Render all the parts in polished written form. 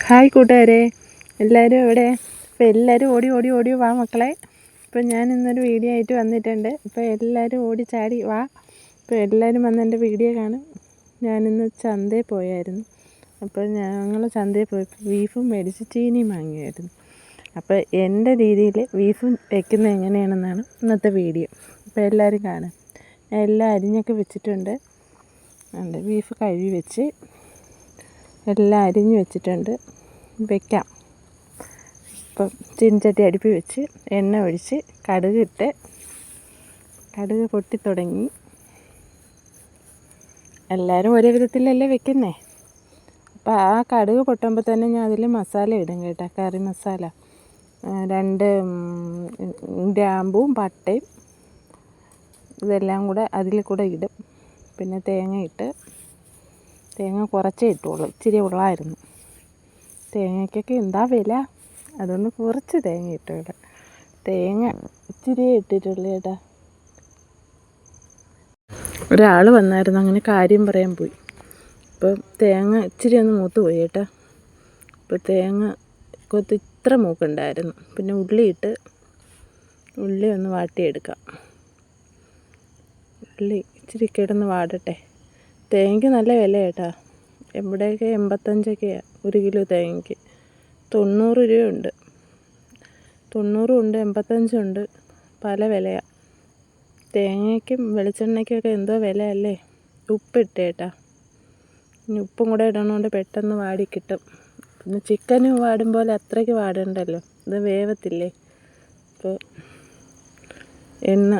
Hi കൂട്ടുകാരെ, എല്ലാവരും എവിടെ? ഇപ്പോൾ എല്ലാവരും ഓടി ഓടി ഓടി വാ മക്കളെ. ഇപ്പോൾ ഞാൻ ഇന്നൊരു വീഡിയോ ആയിട്ട് വന്നിട്ടുണ്ട്. ഇപ്പോൾ എല്ലാവരും ഓടി ചാടി വാ. ഇപ്പോൾ എല്ലാവരും വന്ന് എൻ്റെ വീഡിയോ കാണും. ഞാനിന്ന് ചന്തയിൽ പോയായിരുന്നു. അപ്പോൾ ഞങ്ങൾ ചന്തയിൽ പോയപ്പോൾ ബീഫും മേടിച്ച് ചീനിയും വാങ്ങിയായിരുന്നു. അപ്പോൾ എൻ്റെ രീതിയിൽ ബീഫും വയ്ക്കുന്നത് എങ്ങനെയാണെന്നാണ് ഇന്നത്തെ വീഡിയോ. അപ്പോൾ എല്ലാവരും കാണാം. ഞാൻ എല്ലാം അരിഞ്ഞൊക്കെ വെച്ചിട്ടുണ്ട്. ബീഫ് കഴുകി വെച്ച് എല്ലാം അരിഞ്ഞ് വെച്ചിട്ടുണ്ട്. വയ്ക്കാം. ഇപ്പം ചീനച്ചട്ടി അടുപ്പിൽ വെച്ച് എണ്ണ ഒഴിച്ച് കടുക് പൊട്ടിത്തുടങ്ങി. എല്ലാവരും ഒരേ വിധത്തിലല്ലേ വെക്കുന്നേ. അപ്പോൾ ആ കടുക് പൊട്ടുമ്പോൾ തന്നെ ഞാൻ അതിൽ മസാല ഇടും കേട്ടോ. കറി മസാല 2 ഗ്രാമ്പും പട്ടയും ഇതെല്ലാം കൂടെ അതിൽ കൂടെ ഇടും. പിന്നെ തേങ്ങ കുറച്ചേ ഇട്ടുള്ളൂ. ഇച്ചിരി ഉള്ളായിരുന്നു. തേങ്ങയ്ക്കൊക്കെ എന്താ വില, അതുകൊണ്ട് കുറച്ച് തേങ്ങ ഇട്ടുള്ളൂ. തേങ്ങ ഇച്ചിരിയേ ഇട്ടിട്ടുള്ളൂ ചേട്ടാ. ഒരാൾ വന്നായിരുന്നു, അങ്ങനെ കാര്യം പറയാൻ പോയി. അപ്പോൾ തേങ്ങ ഇച്ചിരി ഒന്ന് മൂത്ത് പോയി ചേട്ടാ. അപ്പോൾ തേങ്ങ ഇത്ര മൂക്കുണ്ടായിരുന്നു. പിന്നെ ഉള്ളി ഒന്ന് വാട്ടിയെടുക്കാം. ഉള്ളി ഇച്ചിരി കിടന്ന് വാടട്ടെ. തേങ്ങയ്ക്ക് നല്ല വില ചേട്ടാ. എവിടെയൊക്കെ 85ഒക്കെയാണ് 1 കിലോ തേങ്ങയ്ക്ക്. 90 രൂപയുണ്ട്, 90 ഉണ്ട്, 85 ഉണ്ട്, പല വിലയാണ്. തേങ്ങയ്ക്കും വെളിച്ചെണ്ണയ്ക്കൊക്കെ എന്തോ വില അല്ലേ. ഉപ്പിട്ടേട്ടാ. ഇനി ഉപ്പും കൂടെ ഇടണോണ്ട് പെട്ടെന്ന് വാടി കിട്ടും. പിന്നെ ചിക്കന് വാടും പോലെ അത്രയ്ക്ക് വാടണ്ടല്ലോ, ഇത് വേവത്തില്ലേ. അപ്പോൾ എണ്ണ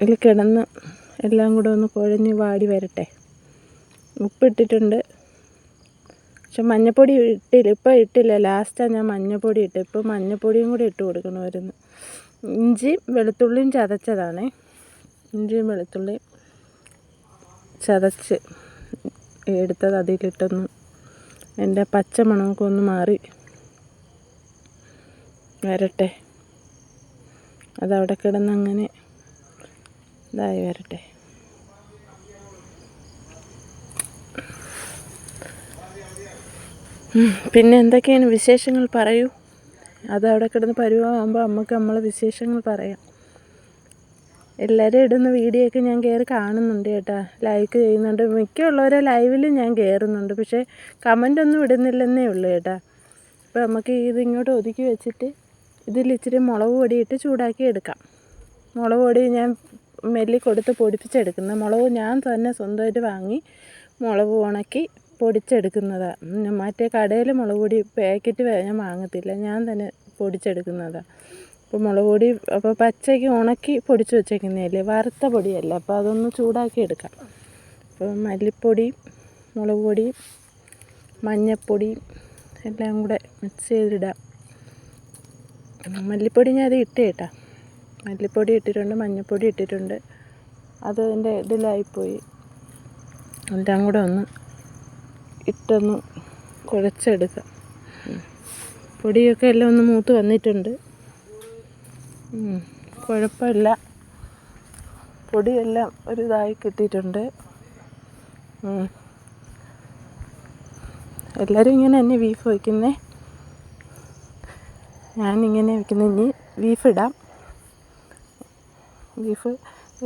ഇതിൽ കിടന്ന് എല്ലാം കൂടെ ഒന്ന് കുഴഞ്ഞ് വാടി വരട്ടെ. ഉപ്പിട്ടിട്ടുണ്ട്, പക്ഷെ മഞ്ഞൾപ്പൊടി ഇട്ടില്ല. ഇപ്പോൾ ഇട്ടില്ല, ലാസ്റ്റാണ് ഞാൻ മഞ്ഞൾപ്പൊടി ഇട്ട്. ഇപ്പോൾ മഞ്ഞൾപ്പൊടിയും കൂടി ഇട്ട് കൊടുക്കണമായിരുന്നു. ഇഞ്ചിയും വെളുത്തുള്ളിയും ചതച്ചതാണ്. ഇഞ്ചിയും വെളുത്തുള്ളിയും ചതച്ച് എടുത്തത് അതിലിട്ടൊന്ന് എൻ്റെ പച്ച മണമൊക്കെ ഒന്ന് മാറി വരട്ടെ. അതവിടെ കിടന്നങ്ങനെ ഇതായി വരട്ടെ. പിന്നെ എന്തൊക്കെയാണ് വിശേഷങ്ങൾ, പറയൂ. അതവിടെ കിടന്ന് പരുവാകുമ്പോൾ നമ്മളെ വിശേഷങ്ങൾ പറയാം. എല്ലാവരും ഇടുന്ന വീഡിയോ ഒക്കെ ഞാൻ കയറി കാണുന്നുണ്ട് ചേട്ടാ, ലൈക്ക് ചെയ്യുന്നുണ്ട്. മിക്കുള്ളവരെ ലൈവിലും ഞാൻ കയറുന്നുണ്ട്, പക്ഷേ കമൻ്റൊന്നും ഇടുന്നില്ലെന്നേ ഉള്ളൂ ചേട്ടാ. അപ്പോൾ നമുക്ക് ഇതിങ്ങോട്ട് ഒതുക്കി വെച്ചിട്ട് ഇതിൽ ഇച്ചിരി മുളക് പൊടിയിട്ട് ചൂടാക്കി എടുക്കാം. മുളക് പൊടി ഞാൻ മെല്ലി കൊടുത്ത് പൊടിപ്പിച്ചെടുക്കുന്ന മുളക് ഞാൻ തന്നെ സ്വന്തമായിട്ട് വാങ്ങി മുളക് ഉണക്കി പൊടിച്ചെടുക്കുന്നതാണ്. മറ്റേ കടയിൽ മുളക് പൊടി പാക്കറ്റ് ഞാൻ വാങ്ങത്തില്ല, ഞാൻ തന്നെ പൊടിച്ചെടുക്കുന്നതാണ്. അപ്പോൾ മുളക് പൊടി അപ്പോൾ പച്ചയ്ക്ക് ഉണക്കി പൊടിച്ച് വെച്ചേക്കുന്നതല്ലേ, വറുത്ത പൊടിയല്ല. അപ്പോൾ അതൊന്ന് ചൂടാക്കി എടുക്കാം. അപ്പോൾ മല്ലിപ്പൊടി, മുളക് പൊടി, മഞ്ഞൾപ്പൊടി എല്ലാം കൂടെ മിക്സ് ചെയ്തിടാം. മല്ലിപ്പൊടി ഞാൻ അത് ഇട്ട് കേട്ടാ. മല്ലിപ്പൊടി ഇട്ടിട്ടുണ്ട്, മഞ്ഞൾപ്പൊടി ഇട്ടിട്ടുണ്ട്. അത് അതിൻ്റെ ഇതിലായിപ്പോയി. എല്ലാം കൂടെ ഒന്ന് ഇട്ടൊന്ന് കുഴച്ചെടുക്കാം. പൊടിയൊക്കെ എല്ലാം ഒന്ന് മൂത്ത് വന്നിട്ടുണ്ട്. കുഴപ്പമില്ല, പൊടിയെല്ലാം ഒരു ഇതായി കിട്ടിയിട്ടുണ്ട്. എല്ലാവരും ഇങ്ങനെ തന്നെ ബീഫ് വയ്ക്കുന്നേ. ഞാനിങ്ങനെ വയ്ക്കുന്നത്. ഇനി ബീഫ് ഇടാം. ബീഫ്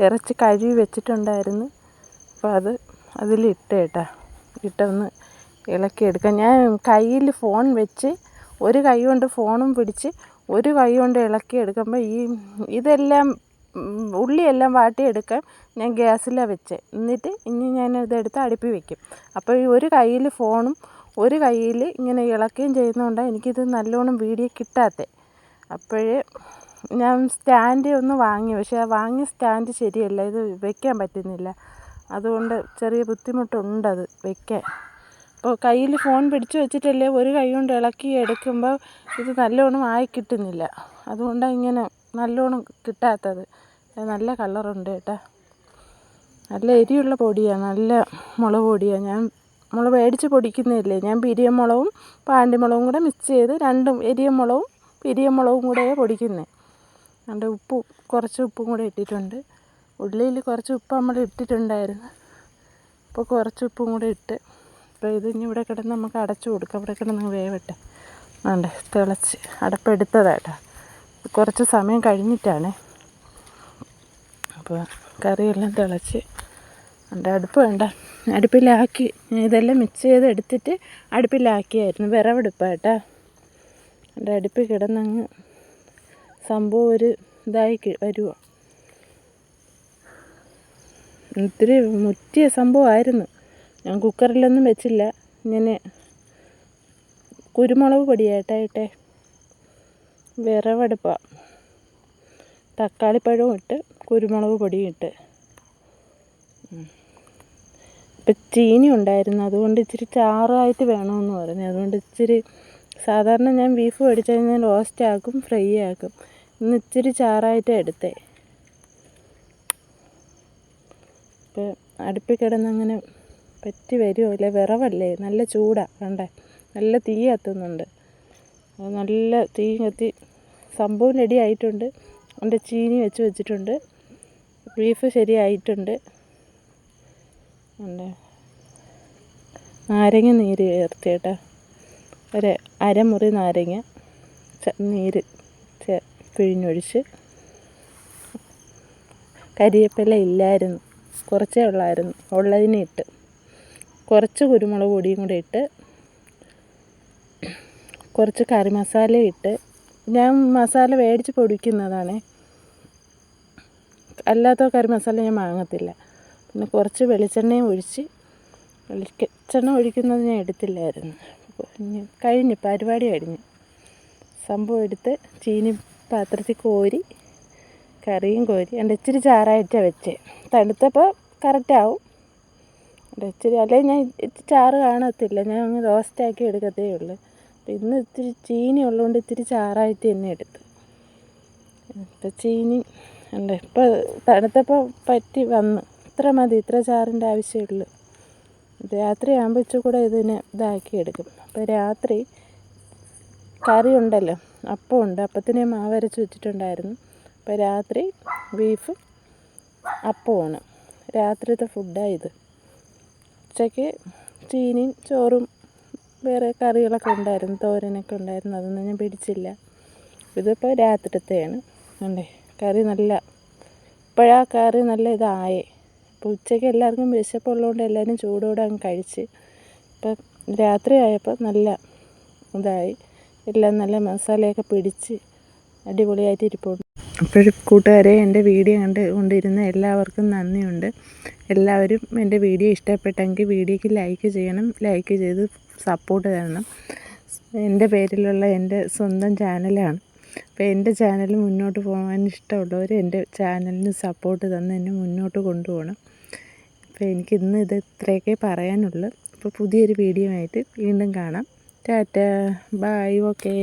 ഇറച്ചി കഴുകി വെച്ചിട്ടുണ്ടായിരുന്നു. അപ്പോൾ അതിലിട്ട് കേട്ടാ. ഇട്ടൊന്ന് ഇളക്കിയെടുക്കാം. ഞാൻ കയ്യിൽ ഫോൺ വെച്ച് ഒരു കൈ കൊണ്ട് ഫോണും പിടിച്ച് ഒരു കൈ കൊണ്ട് ഇളക്കിയെടുക്കുമ്പോൾ ഇതെല്ലാം ഉള്ളിയെല്ലാം വാട്ടിയെടുക്കാൻ ഞാൻ ഗ്യാസിലാണ് വെച്ചത്. എന്നിട്ട് ഇനി ഞാനിതെടുത്ത് അടുപ്പിൽ വയ്ക്കും. അപ്പോൾ ഈ ഒരു കയ്യിൽ ഫോണും ഒരു കയ്യിൽ ഇങ്ങനെ ഇളക്കുകയും ചെയ്യുന്നതുകൊണ്ടാണ് എനിക്കിത് നല്ലോണം വീഡിയോ കിട്ടാത്തത്. അപ്പോഴേ ഞാൻ സ്റ്റാൻഡ് ഒന്ന് വാങ്ങി, പക്ഷേ ആ വാങ്ങിയ സ്റ്റാൻഡ് ശരിയല്ല, ഇത് വയ്ക്കാൻ പറ്റുന്നില്ല. അതുകൊണ്ട് ചെറിയ ബുദ്ധിമുട്ടുണ്ടത് വയ്ക്കാൻ. അപ്പോൾ കയ്യിൽ ഫോൺ പിടിച്ച് വെച്ചിട്ടല്ലേ ഒരു കൈ കൊണ്ട് ഇളക്കി എടുക്കുമ്പോൾ ഇത് നല്ലോണം ആയി കിട്ടുന്നില്ല. അതുകൊണ്ടാണ് ഇങ്ങനെ നല്ലോണം കിട്ടാത്തത്. നല്ല കളറുണ്ട് കേട്ടോ. നല്ല എരിയുള്ള പൊടിയാണ്, നല്ല മുളക് പൊടിയാണ്. ഞാൻ മുളക് മേടിച്ച് പൊടിക്കുന്നതല്ലേ. ഞാൻ പിരിയമുളകും പാണ്ടിമുളകും കൂടെ മിക്സ് ചെയ്ത് രണ്ടും എരിയമുളകും പിരിയമുളകും കൂടെ പൊടിക്കുന്നത്. അതിൻ്റെ കുറച്ച് ഉപ്പും കൂടെ ഇട്ടിട്ടുണ്ട്. ഉള്ളിയിൽ കുറച്ച് ഉപ്പ് നമ്മൾ ഇട്ടിട്ടുണ്ടായിരുന്നു. അപ്പോൾ കുറച്ച് ഉപ്പും കൂടെ ഇട്ട് അപ്പോൾ ഇതിനി ഇവിടെ കിടന്ന് നമുക്ക് അടച്ചു കൊടുക്കാം. ഇവിടെ കിടന്ന് വേവട്ടെ. വേണ്ടേ തിളച്ച് അടപ്പെടുത്തതായിട്ടാ. കുറച്ച് സമയം കഴിഞ്ഞിട്ടാണ്. അപ്പോൾ കറിയെല്ലാം തിളച്ച് അടുപ്പ് വേണ്ട അടുപ്പിലാക്കി. ഇതെല്ലാം മിക്സ് ചെയ്ത് എടുത്തിട്ട് അടുപ്പിലാക്കിയായിരുന്നു. വിറവെടുപ്പായിട്ടാ. എൻ്റെ അടുപ്പിൽ കിടന്നങ്ങ് സംഭവം ഒരു ഇതായി വരുമോ. ഇത്തിരി മുറ്റിയ സംഭവമായിരുന്നു. ഞാൻ കുക്കറിലൊന്നും വെച്ചില്ല. ഇങ്ങനെ കുരുമുളക് പൊടിയായിട്ടേ വിറവെടുപ്പാണ്. തക്കാളിപ്പഴവും ഇട്ട് കുരുമുളക് പൊടിയും ഇട്ട്. ഇപ്പം ചീനി ഉണ്ടായിരുന്നു, അതുകൊണ്ട് ഇച്ചിരി ചാറായിട്ട് വേണമെന്ന് പറഞ്ഞു. അതുകൊണ്ട് ഇച്ചിരി സാധാരണ ഞാൻ ബീഫ് മേടിച്ച് കഴിഞ്ഞാൽ റോസ്റ്റ് ആക്കും, ഫ്രൈ ആക്കും. ഇന്ന് ഇച്ചിരി ചാറായിട്ട് എടുത്തേ. ഇപ്പം അടുപ്പിൽ കിടന്നങ്ങനെ പറ്റി വരുമോ. ഇല്ല വിറവല്ലേ, നല്ല ചൂടാണ്. കണ്ടേ നല്ല തീ കത്തുന്നുണ്ട്. നല്ല തീ കത്തി സംഭവം റെഡി ആയിട്ടുണ്ട്. എൻ്റെ ചീനി വെച്ചിട്ടുണ്ട്. ബീഫ് ശരിയായിട്ടുണ്ട്. നാരങ്ങ നീര് ചേർത്തേട്ടാ. ഒരു അരമുറി നാരങ്ങ നീര് പിഴിഞ്ഞൊഴിച്ച്. കരിവേപ്പില ഇല്ലായിരുന്നു, കുറച്ചേ ഉള്ളായിരുന്നു. ഉള്ളതിനെ ഇട്ട് കുറച്ച് കുരുമുളക് പൊടിയും കൂടെ ഇട്ട് കുറച്ച് കറി മസാല ഇട്ട്. ഞാൻ മസാല മേടിച്ച് പൊടിക്കുന്നതാണ്, അല്ലാത്ത കറി മസാല ഞാൻ വാങ്ങത്തില്ല. പിന്നെ കുറച്ച് വെളിച്ചെണ്ണയും ഒഴിച്ച്. വെളിച്ചെണ്ണ ഒഴിക്കുന്നത് ഞാൻ എടുത്തില്ലായിരുന്നു. കഴിഞ്ഞ് പരിപാടി കഴിഞ്ഞ് സംഭവം എടുത്ത് ചീനി പാത്രത്തിൽ കോരി കറിയും കോരി. എൻ്റെ ഇച്ചിരി ചാറായിട്ടാണ് വെച്ചേ. തണുത്തപ്പോൾ കറക്റ്റാവും. എൻ്റെ ഇച്ചിരി അല്ലെങ്കിൽ ഞാൻ ചാറ് കാണത്തില്ല, ഞാൻ അങ്ങ് റോസ്റ്റാക്കി എടുക്കത്തേ ഉള്ളൂ. അപ്പം ഇന്ന് ഇത്തിരി ചീനി ഉള്ളതുകൊണ്ട് ഇത്തിരി ചാറായിട്ട് തന്നെ എടുത്ത്. ഇപ്പം ചീനി ഉണ്ട്. ഇപ്പോൾ തണുത്തപ്പോൾ പറ്റി വന്ന്. ഇത്ര മതി, ഇത്ര ചാറിൻ്റെ ആവശ്യമുള്ളൂ. രാത്രി ആകുമ്പോൾ ഇച്ചിരി കൂടെ ഇതിനെ ഇതാക്കി എടുക്കും. അപ്പോൾ രാത്രി കറി ഉണ്ടല്ലോ, അപ്പമുണ്ട്. അപ്പത്തിന് മാവരച്ച് വെച്ചിട്ടുണ്ടായിരുന്നു. അപ്പോൾ രാത്രി ബീഫും അപ്പമാണ് രാത്രിത്തെ ഫുഡാണ് ഇത്. ഉച്ചയ്ക്ക് ചീനിയും ചോറും വേറെ കറികളൊക്കെ ഉണ്ടായിരുന്നു, തോരനൊക്കെ ഉണ്ടായിരുന്നു. അതൊന്നും ഞാൻ പിടിച്ചില്ല. ഇതിപ്പോൾ രാത്രിത്തെയാണ്. അല്ലേ കറി നല്ല ഇപ്പോഴാ കറി നല്ല ഇതായേ. അപ്പോൾ ഉച്ചയ്ക്ക് എല്ലാവർക്കും വിശപ്പുള്ളതുകൊണ്ട് എല്ലാവരും ചൂടോടെ അങ്ങ് കഴിച്ച്. ഇപ്പം രാത്രി ആയപ്പോൾ നല്ല ഇതായി, എല്ലാം നല്ല മസാലയൊക്കെ പിടിച്ച് അടിപൊളിയായിട്ട് ഇരിപ്പുണ്ട്. അപ്പോഴും കൂട്ടുകാരെ, എൻ്റെ വീഡിയോ കൊണ്ടിരുന്ന എല്ലാവർക്കും നന്ദിയുണ്ട്. എല്ലാവരും എൻ്റെ വീഡിയോ ഇഷ്ടപ്പെട്ടെങ്കിൽ വീഡിയോയ്ക്ക് ലൈക്ക് ചെയ്യണം. ലൈക്ക് ചെയ്ത് സപ്പോർട്ട് തരണം. എൻ്റെ പേരിലുള്ള എൻ്റെ സ്വന്തം ചാനലാണ്. അപ്പോൾ എൻ്റെ ചാനൽ മുന്നോട്ട് പോകാൻ ഇഷ്ടമുള്ളവർ എൻ്റെ ചാനലിന് സപ്പോർട്ട് തന്ന് എന്നെ മുന്നോട്ട് കൊണ്ടുപോകണം. അപ്പോൾ എനിക്കിന്ന് ഇത് ഇത്രയൊക്കെ പറയാനുള്ളൂ. അപ്പോൾ പുതിയൊരു വീഡിയോ ആയിട്ട് വീണ്ടും കാണാം. Tata, bye, okay.